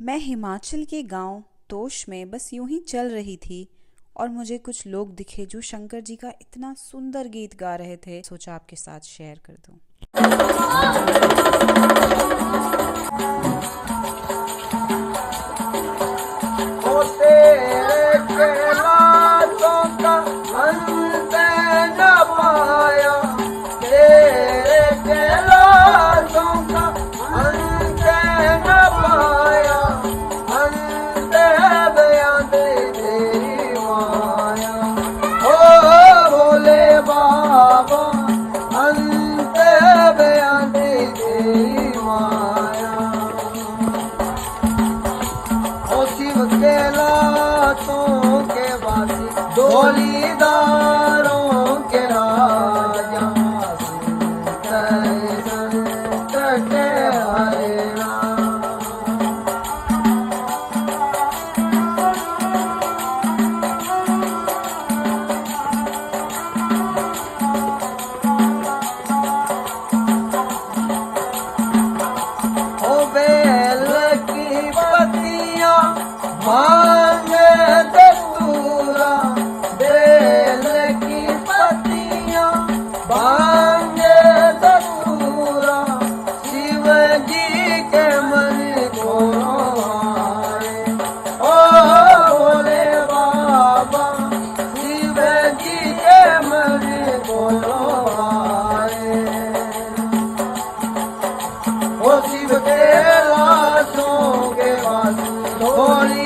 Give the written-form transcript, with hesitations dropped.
मैं हिमाचल के गांव तोश में बस यूं ही चल रही थी और मुझे कुछ लोग दिखे जो शंकर जी का इतना सुंदर गीत गा रहे थे। सोचा आपके साथ शेयर कर दूं। डोलीदारों के राजा संत के हरे राम। ओ बेल की पत्तियां मांगे दस्तूरा, बेल की पत्तियां मांगे दस्तूरा, शिव जी के मन को आए। ओ भोले बाबा शिव जी के मन को आए। ओ शिव के लाशों के पास थोड़ी